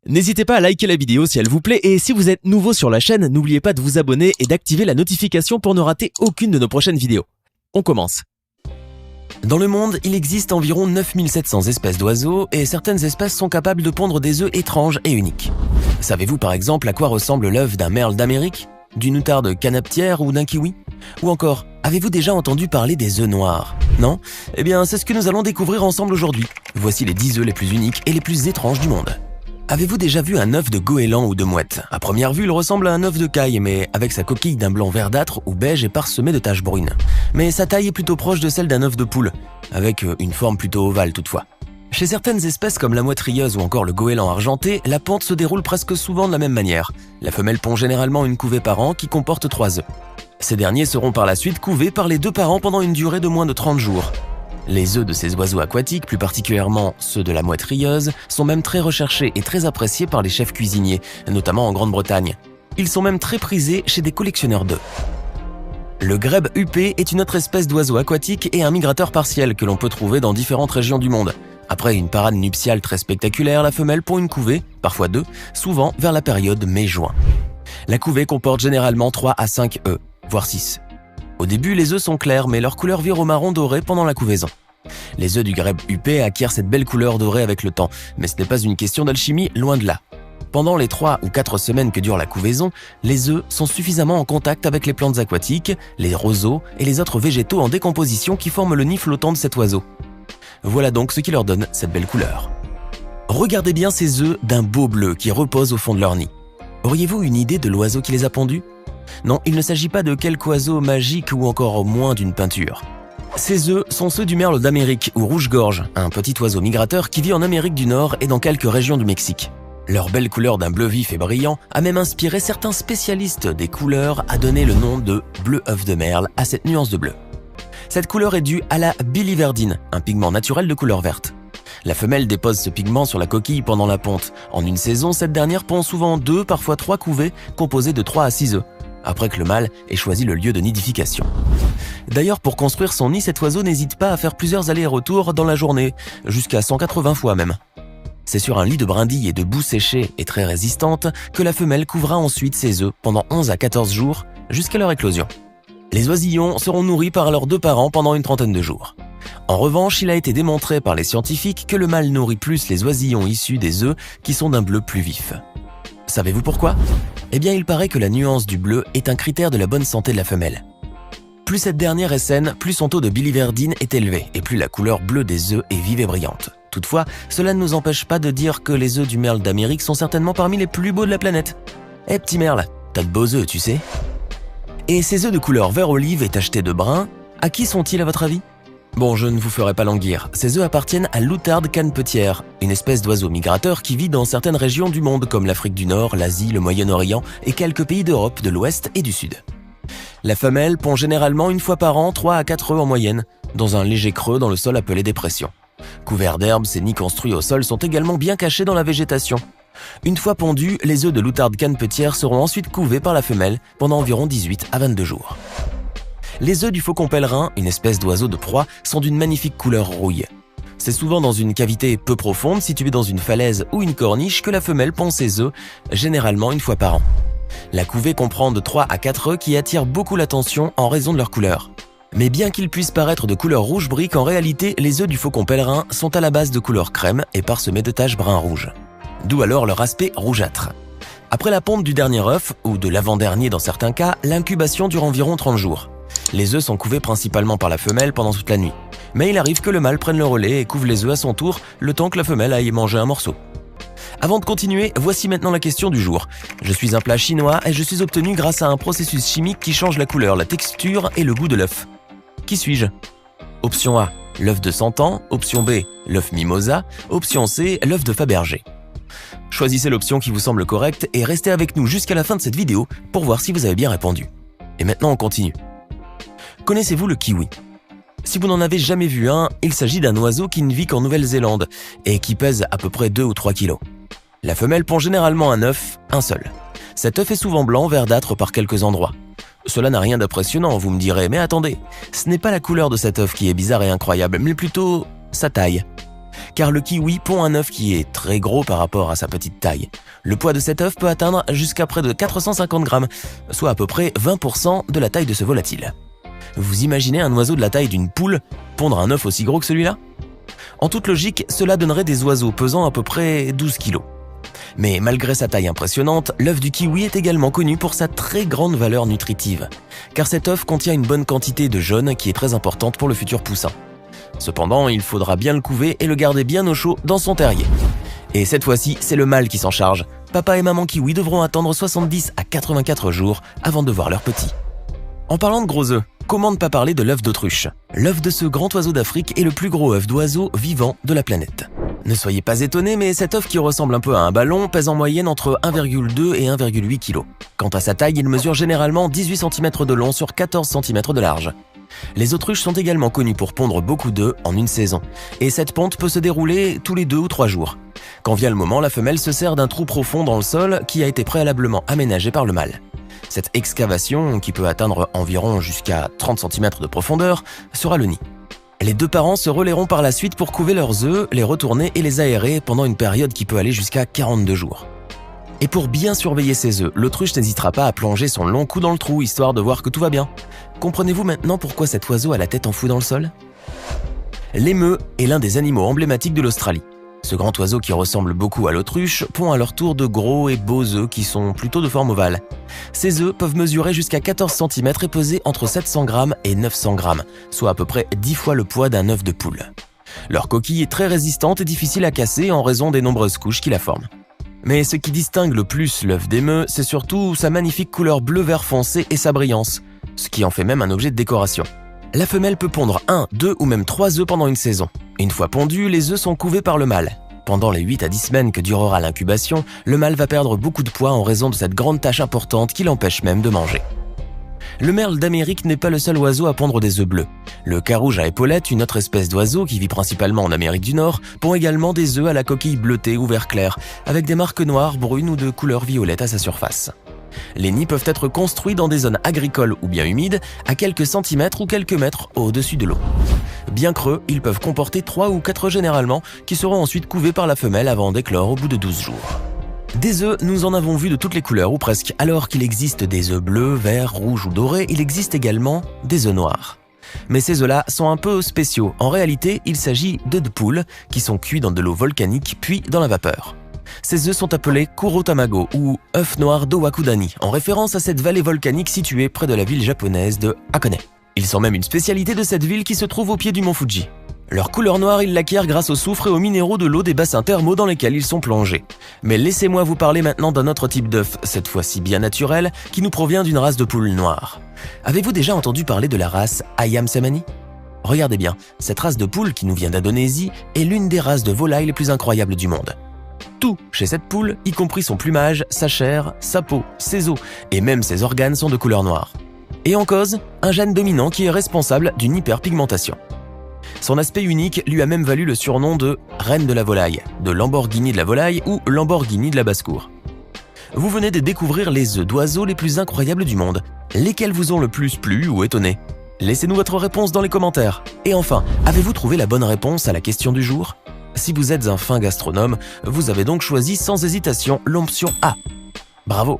N'hésitez pas à liker la vidéo si elle vous plaît et si vous êtes nouveau sur la chaîne, n'oubliez pas de vous abonner et d'activer la notification pour ne rater aucune de nos prochaines vidéos. On commence. Dans le monde, il existe environ 9700 espèces d'oiseaux et certaines espèces sont capables de pondre des œufs étranges et uniques. Savez-vous par exemple à quoi ressemble l'œuf d'un merle d'Amérique, d'une outarde canaptière ou d'un kiwi? Ou encore, avez-vous déjà entendu parler des œufs noirs? Non? Eh bien, c'est ce que nous allons découvrir ensemble aujourd'hui. Voici les 10 œufs les plus uniques et les plus étranges du monde. Avez-vous déjà vu un œuf de goéland ou de mouette? À première vue, il ressemble à un œuf de caille, mais avec sa coquille d'un blanc verdâtre ou beige et parsemé de taches brunes. Mais sa taille est plutôt proche de celle d'un œuf de poule, avec une forme plutôt ovale toutefois. Chez certaines espèces comme la mouette rieuse ou encore le goéland argenté, la ponte se déroule presque souvent de la même manière. La femelle pond généralement une couvée par an qui comporte 3 œufs. Ces derniers seront par la suite couvés par les 2 parents pendant une durée de moins de 30 jours. Les œufs de ces oiseaux aquatiques, plus particulièrement ceux de la mouette rieuse, sont même très recherchés et très appréciés par les chefs cuisiniers, notamment en Grande-Bretagne. Ils sont même très prisés chez des collectionneurs d'œufs. Le grèbe huppé est une autre espèce d'oiseau aquatique et un migrateur partiel que l'on peut trouver dans différentes régions du monde. Après une parade nuptiale très spectaculaire, la femelle pond une couvée, parfois 2, souvent vers la période mai-juin. La couvée comporte généralement 3 à 5 œufs, voire 6. Au début, les œufs sont clairs, mais leur couleur vire au marron doré pendant la couvaison. Les œufs du grèbe huppé acquièrent cette belle couleur dorée avec le temps, mais ce n'est pas une question d'alchimie, loin de là. Pendant les 3 ou 4 semaines que dure la couvaison, les œufs sont suffisamment en contact avec les plantes aquatiques, les roseaux et les autres végétaux en décomposition qui forment le nid flottant de cet oiseau. Voilà donc ce qui leur donne cette belle couleur. Regardez bien ces œufs d'un beau bleu qui reposent au fond de leur nid. Auriez-vous une idée de l'oiseau qui les a pondus? Non, il ne s'agit pas de quelque oiseau magique ou encore au moins d'une peinture. Ces œufs sont ceux du merle d'Amérique ou rouge-gorge, un petit oiseau migrateur qui vit en Amérique du Nord et dans quelques régions du Mexique. Leur belle couleur d'un bleu vif et brillant a même inspiré certains spécialistes des couleurs à donner le nom de bleu œuf de merle à cette nuance de bleu. Cette couleur est due à la biliverdine, un pigment naturel de couleur verte. La femelle dépose ce pigment sur la coquille pendant la ponte. En une saison, cette dernière pond souvent 2, parfois 3 couvées composées de 3 à 6 œufs, après que le mâle ait choisi le lieu de nidification. D'ailleurs, pour construire son nid, cet oiseau n'hésite pas à faire plusieurs allers-retours dans la journée, jusqu'à 180 fois même. C'est sur un lit de brindilles et de boue séchée et très résistante que la femelle couvra ensuite ses œufs pendant 11 à 14 jours, jusqu'à leur éclosion. Les oisillons seront nourris par leurs 2 parents pendant une trentaine de jours. En revanche, il a été démontré par les scientifiques que le mâle nourrit plus les oisillons issus des œufs qui sont d'un bleu plus vif. Savez-vous pourquoi? Eh bien, il paraît que la nuance du bleu est un critère de la bonne santé de la femelle. Plus cette dernière est saine, plus son taux de biliverdine est élevé et plus la couleur bleue des œufs est vive et brillante. Toutefois, cela ne nous empêche pas de dire que les œufs du merle d'Amérique sont certainement parmi les plus beaux de la planète. Eh petit merle, t'as de beaux œufs, tu sais? Et ces œufs de couleur vert olive et tachetés de brun, à qui sont-ils à votre avis? Bon, je ne vous ferai pas languir. Ces œufs appartiennent à l'outarde canepetière, une espèce d'oiseau migrateur qui vit dans certaines régions du monde comme l'Afrique du Nord, l'Asie, le Moyen-Orient et quelques pays d'Europe de l'Ouest et du Sud. La femelle pond généralement 1 fois par an 3 à 4 œufs en moyenne, dans un léger creux dans le sol appelé dépression. Couverts d'herbe, ces nids construits au sol sont également bien cachés dans la végétation. Une fois pondus, les œufs de l'outarde canepetière seront ensuite couvés par la femelle pendant environ 18 à 22 jours. Les œufs du faucon pèlerin, une espèce d'oiseau de proie, sont d'une magnifique couleur rouille. C'est souvent dans une cavité peu profonde, située dans une falaise ou une corniche, que la femelle pond ses œufs, généralement 1 fois par an. La couvée comprend de 3 à 4 œufs qui attirent beaucoup l'attention en raison de leur couleur. Mais bien qu'ils puissent paraître de couleur rouge brique, en réalité, les œufs du faucon pèlerin sont à la base de couleur crème et parsemés de taches brun-rouge. D'où alors leur aspect rougeâtre. Après la ponte du dernier œuf, ou de l'avant-dernier dans certains cas, l'incubation dure environ 30 jours. Les œufs sont couvés principalement par la femelle pendant toute la nuit. Mais il arrive que le mâle prenne le relais et couvre les œufs à son tour, le temps que la femelle aille manger un morceau. Avant de continuer, voici maintenant la question du jour. Je suis un plat chinois et je suis obtenu grâce à un processus chimique qui change la couleur, la texture et le goût de l'œuf. Qui suis-je? Option A, l'œuf de 100 ans. Option B, l'œuf mimosa. Option C, l'œuf de Fabergé. Choisissez l'option qui vous semble correcte et restez avec nous jusqu'à la fin de cette vidéo pour voir si vous avez bien répondu. Et maintenant on continue. Connaissez-vous le kiwi? Si vous n'en avez jamais vu un, il s'agit d'un oiseau qui ne vit qu'en Nouvelle-Zélande et qui pèse à peu près 2 ou 3 kilos. La femelle pond généralement un œuf, un seul. Cet œuf est souvent blanc, verdâtre par quelques endroits. Cela n'a rien d'impressionnant, vous me direz, mais attendez, ce n'est pas la couleur de cet œuf qui est bizarre et incroyable, mais plutôt sa taille. car le kiwi pond un œuf qui est très gros par rapport à sa petite taille. Le poids de cet œuf peut atteindre jusqu'à près de 450 grammes, soit à peu près 20% de la taille de ce volatile. Vous imaginez un oiseau de la taille d'une poule pondre un œuf aussi gros que celui-là? En toute logique, cela donnerait des oiseaux pesant à peu près 12 kg. Mais malgré sa taille impressionnante, l'œuf du kiwi est également connu pour sa très grande valeur nutritive, car cet œuf contient une bonne quantité de jaune qui est très importante pour le futur poussin. Cependant, il faudra bien le couver et le garder bien au chaud dans son terrier. Et cette fois-ci, c'est le mâle qui s'en charge. Papa et maman kiwi devront attendre 70 à 84 jours avant de voir leur petit. En parlant de gros œufs, comment ne pas parler de l'œuf d'autruche? L'œuf de ce grand oiseau d'Afrique est le plus gros œuf d'oiseau vivant de la planète. Ne soyez pas étonnés, mais cet œuf qui ressemble un peu à un ballon pèse en moyenne entre 1,2 et 1,8 kg. Quant à sa taille, il mesure généralement 18 cm de long sur 14 cm de large. Les autruches sont également connues pour pondre beaucoup d'œufs en une saison, et cette ponte peut se dérouler tous les 2 ou 3 jours. Quand vient le moment, la femelle se sert d'un trou profond dans le sol qui a été préalablement aménagé par le mâle. Cette excavation, qui peut atteindre environ jusqu'à 30 cm de profondeur, sera le nid. Les 2 parents se relaieront par la suite pour couver leurs œufs, les retourner et les aérer pendant une période qui peut aller jusqu'à 42 jours. Et pour bien surveiller ses œufs, l'autruche n'hésitera pas à plonger son long cou dans le trou, histoire de voir que tout va bien. Comprenez-vous maintenant pourquoi cet oiseau a la tête enfouie dans le sol? L'émeu est l'un des animaux emblématiques de l'Australie. Ce grand oiseau qui ressemble beaucoup à l'autruche pond à leur tour de gros et beaux œufs qui sont plutôt de forme ovale. Ces œufs peuvent mesurer jusqu'à 14 cm et peser entre 700 g et 900 g, soit à peu près 10 fois le poids d'un œuf de poule. Leur coquille est très résistante et difficile à casser en raison des nombreuses couches qui la forment. Mais ce qui distingue le plus l'œuf d'émeu, c'est surtout sa magnifique couleur bleu-vert foncé et sa brillance, ce qui en fait même un objet de décoration. La femelle peut pondre 1, 2 ou même 3 œufs pendant une saison. Une fois pondus, les œufs sont couvés par le mâle. Pendant les 8 à 10 semaines que durera l'incubation, le mâle va perdre beaucoup de poids en raison de cette grande tache importante qui l'empêche même de manger. Le merle d'Amérique n'est pas le seul oiseau à pondre des œufs bleus. Le carouge à épaulettes, une autre espèce d'oiseau qui vit principalement en Amérique du Nord, pond également des œufs à la coquille bleutée ou vert clair, avec des marques noires, brunes ou de couleur violette à sa surface. Les nids peuvent être construits dans des zones agricoles ou bien humides, à quelques centimètres ou quelques mètres au-dessus de l'eau. Bien creux, ils peuvent comporter 3 ou 4 œufs généralement, qui seront ensuite couvés par la femelle avant d'éclore au bout de 12 jours. Des œufs, nous en avons vu de toutes les couleurs ou presque. Alors qu'il existe des œufs bleus, verts, rouges ou dorés, il existe également des œufs noirs. Mais ces œufs-là sont un peu spéciaux. En réalité, il s'agit d'œufs de poule qui sont cuits dans de l'eau volcanique puis dans la vapeur. Ces œufs sont appelés Kuro Tamago ou œufs noirs d'Owakudani, en référence à cette vallée volcanique située près de la ville japonaise de Hakone. Ils sont même une spécialité de cette ville qui se trouve au pied du mont Fuji. Leur couleur noire, ils l'acquièrent grâce au soufre et aux minéraux de l'eau des bassins thermaux dans lesquels ils sont plongés. Mais laissez-moi vous parler maintenant d'un autre type d'œuf, cette fois-ci bien naturel, qui nous provient d'une race de poules noires. Avez-vous déjà entendu parler de la race Ayam Cemani? Regardez bien, cette race de poule qui nous vient d'Indonésie est l'une des races de volailles les plus incroyables du monde. Tout chez cette poule, y compris son plumage, sa chair, sa peau, ses os et même ses organes sont de couleur noire. Et en cause, un gène dominant qui est responsable d'une hyperpigmentation. Son aspect unique lui a même valu le surnom de « reine de la volaille », de Lamborghini de la volaille ou Lamborghini de la basse-cour. Vous venez de découvrir les œufs d'oiseaux les plus incroyables du monde. Lesquels vous ont le plus plu ou étonné? Laissez-nous votre réponse dans les commentaires. Et enfin, avez-vous trouvé la bonne réponse à la question du jour? Si vous êtes un fin gastronome, vous avez donc choisi sans hésitation l'option A. Bravo!